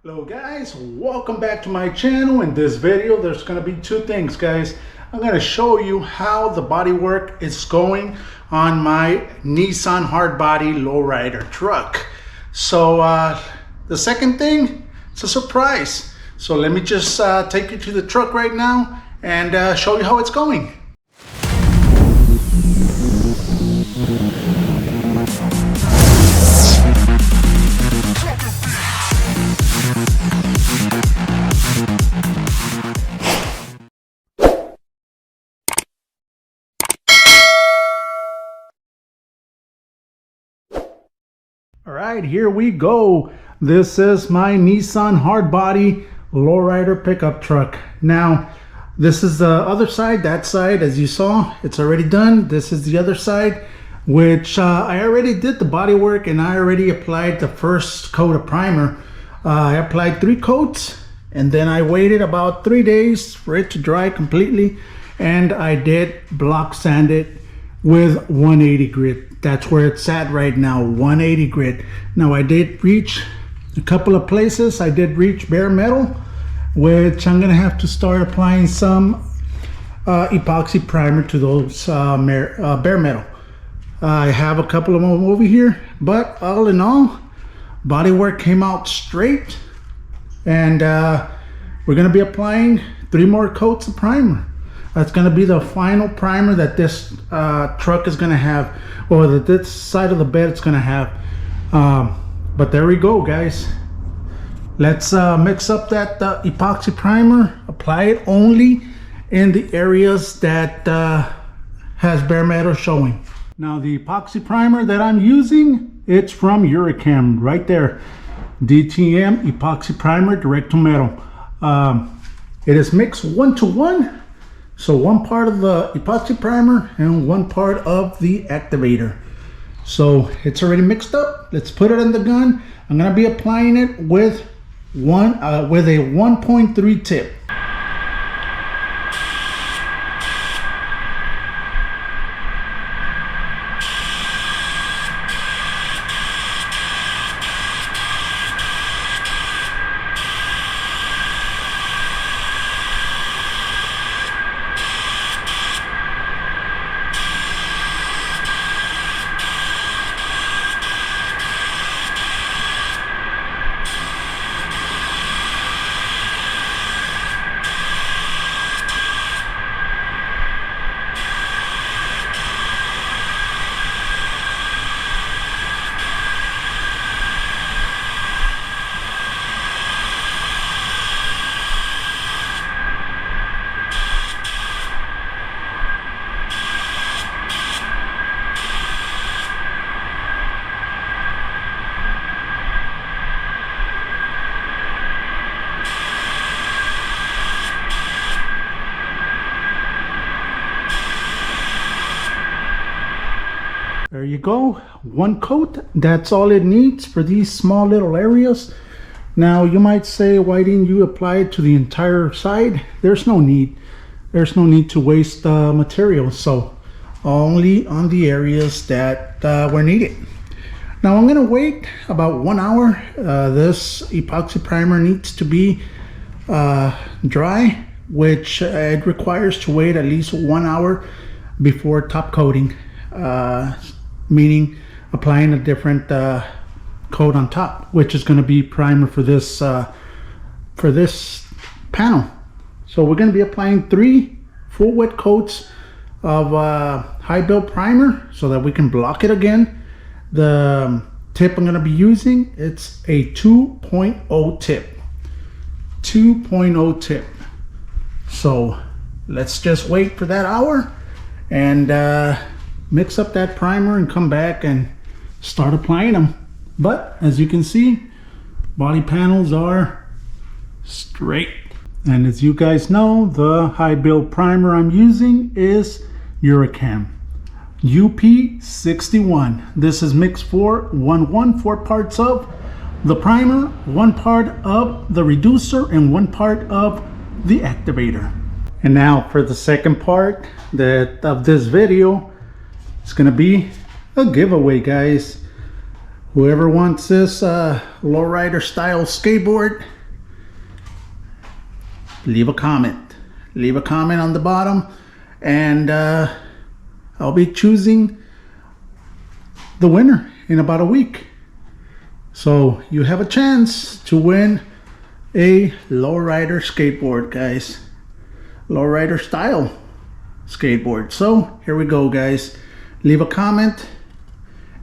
Hello guys, welcome back to my channel. In this video there's going to be two things, guys. I'm going to show you how the body work is going on my Nissan hardbody lowrider truck. So the second thing, it's a surprise. So let me just take you to the truck right now and show you how it's going. All right, here we go. This is my Nissan hardbody lowrider pickup truck. Now, this is the other side. That side, as you saw, it's already done. This is the other side, which I already did the body work and I already applied the first coat of primer. I applied 3 coats and then I waited about 3 days for it to dry completely. And I did block sand it with 180 grit. That's where it's at right now, 180 grit. Now I did reach a couple of places. I did reach bare metal, which I'm gonna have to start applying some epoxy primer to those bare metal. I have a couple of them over here, but all in all, body work came out straight, and we're gonna be applying 3 more coats of primer. That's going to be the final primer that this truck is going to have, or that this side of the bed it's going to have. But there we go, guys. Let's mix up that epoxy primer, apply it only in the areas that has bare metal showing. Now the epoxy primer that I'm using, it's from Eurochem right there. DTM epoxy primer, direct to metal. It is mixed 1-to-1. So 1 part of the epoxy primer and 1 part of the activator. So it's already mixed up. Let's put it in the gun. I'm gonna be applying it with a 1.3 tip. There you go, 1 coat. That's all it needs for these small little areas. Now you might say, why didn't you apply it to the entire side? There's no need. There's no need to waste material. So only on the areas that were needed. Now I'm gonna wait about 1 hour. This epoxy primer needs to be dry, which it requires to wait at least 1 hour before top coating. Meaning applying a different coat on top, which is going to be primer for this panel. So we're going to be applying 3 full wet coats of high build primer so that we can block it again. The tip I'm going to be using, it's a 2.0 tip. 2.0 tip. So let's just wait for that hour and mix up that primer and come back and start applying them. But as you can see, body panels are straight. And as you guys know, the high build primer I'm using is Eurochem UP61. This is mixed 4 parts of the primer, 1 part of the reducer, and 1 part of the activator. And now for the second part of this video, it's gonna be a giveaway, guys. Whoever wants this lowrider style skateboard, leave a comment. Leave a comment on the bottom, and I'll be choosing the winner in about a week. So you have a chance to win a lowrider skateboard, guys. Lowrider style skateboard. So here we go, guys. Leave a comment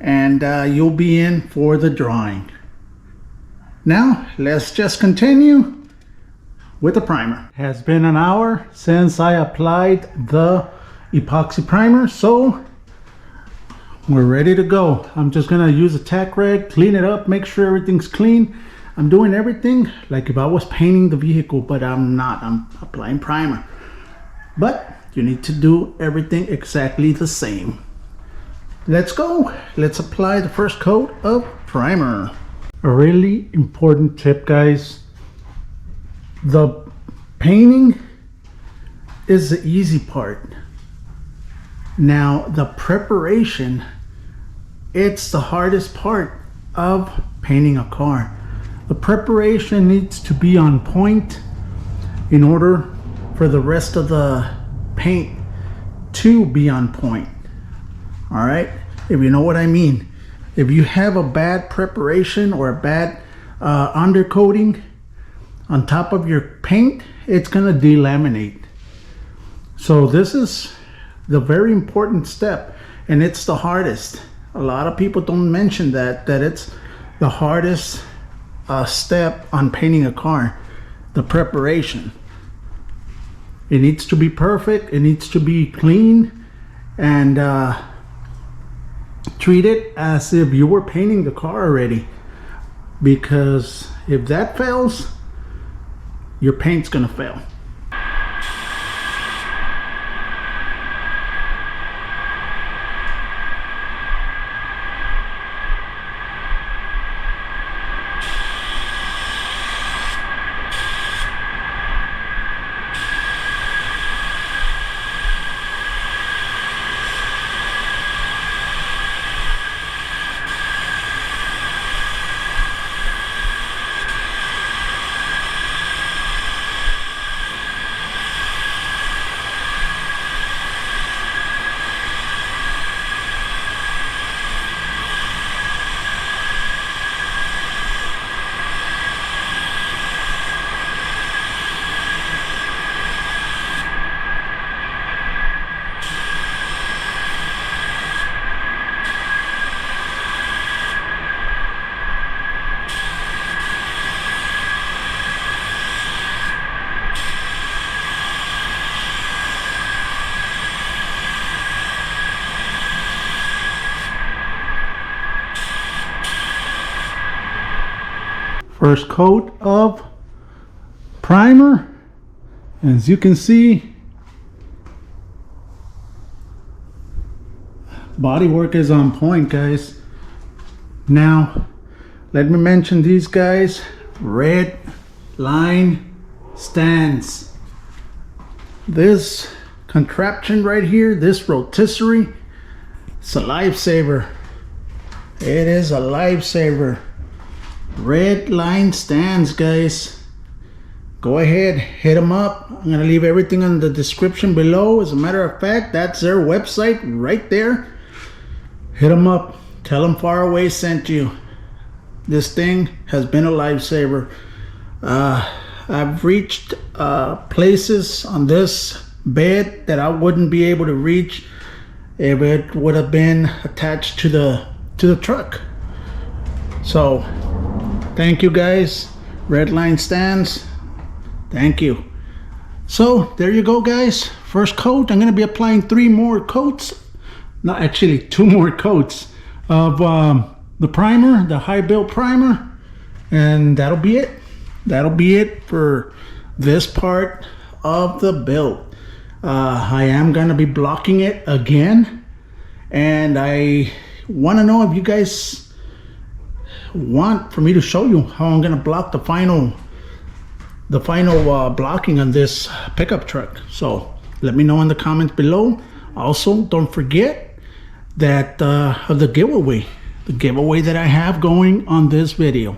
and you'll be in for the drawing. Now let's just continue with the primer. It has been an hour since I applied the epoxy primer, so we're ready to go. I'm just gonna use a tack rag, clean it up, make sure everything's clean. I'm doing everything like if I was painting the vehicle, but I'm not. I'm applying primer. But you need to do everything exactly the same. Let's go. Let's apply the first coat of primer. A really important tip, guys. The painting is the easy part. Now the preparation, it's the hardest part of painting a car. The preparation needs to be on point in order for the rest of the paint to be on point. All right, if you know what I mean. If you have a bad preparation or a bad undercoating on top of your paint, it's gonna delaminate. So this is the very important step, and it's the hardest. A lot of people don't mention that it's the hardest step on painting a car, the preparation. It needs to be perfect, it needs to be clean, and treat it as if you were painting the car already, because if that fails, your paint's gonna fail. First coat of primer, and as you can see, bodywork is on point, guys. Now let me mention these guys. Red line stands. This contraption right here, this rotisserie, it's a lifesaver. It is a lifesaver. Red line stands, guys. Go ahead, hit them up. I'm gonna leave everything in the description below. As a matter of fact, that's their website right there. Hit them up, tell them Faraway sent you. This thing has been a lifesaver. I've reached places on this bed that I wouldn't be able to reach if it would have been attached to the truck. So thank you, guys. Red line stands, thank you. So there you go, guys. First coat. I'm going to be applying 3 more coats, not actually 2 more coats of the primer, the high build primer, and that'll be it. That'll be it for this part of the build. I am going to be blocking it again, and I want to know if you guys want for me to show you how I'm gonna block the final blocking on this pickup truck. So let me know in the comments below. Also, don't forget that of the giveaway that I have going on this video.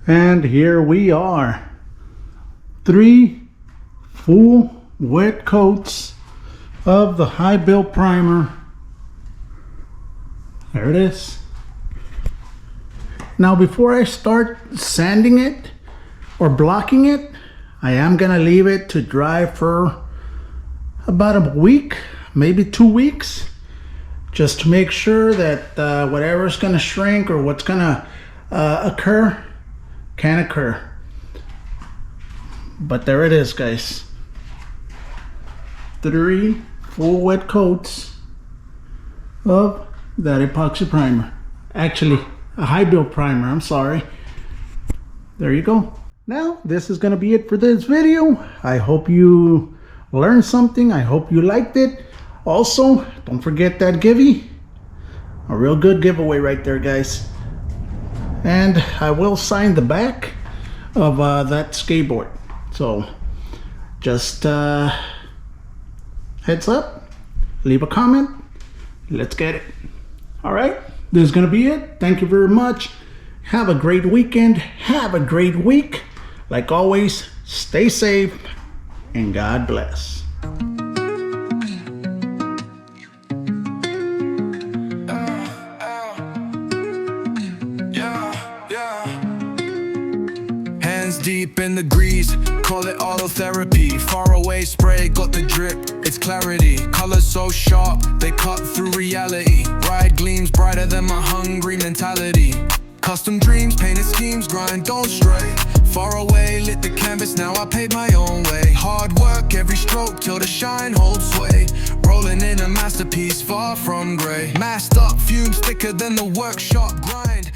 And here we are. 3 full wet coats of the high build primer. There it is. Now before I start sanding it or blocking it, I am gonna leave it to dry for about a week, maybe 2 weeks, just to make sure that whatever's gonna shrink or what's gonna occur can occur. But there it is, guys. 3 full wet coats of that epoxy primer. Actually, a high build primer, I'm sorry. There you go. Now, this is gonna be it for this video. I hope you learned something. I hope you liked it. Also, don't forget that giveaway. A real good giveaway right there, guys. And I will sign the back of that skateboard. So just heads up, leave a comment, let's get it. All right, this is gonna be it. Thank you very much. Have a great weekend. Have a great week. Like always, stay safe and God bless. Deep in the grease, call it autotherapy. Far away spray, got the drip, it's clarity. Colors so sharp, they cut through reality. Bright gleams, brighter than my hungry mentality. Custom dreams, painted schemes, grind, don't stray. Far away, lit the canvas, now I paved my own way. Hard work, every stroke, till the shine holds sway. Rolling in a masterpiece, far from grey. Masked up, fumes thicker than the workshop grind.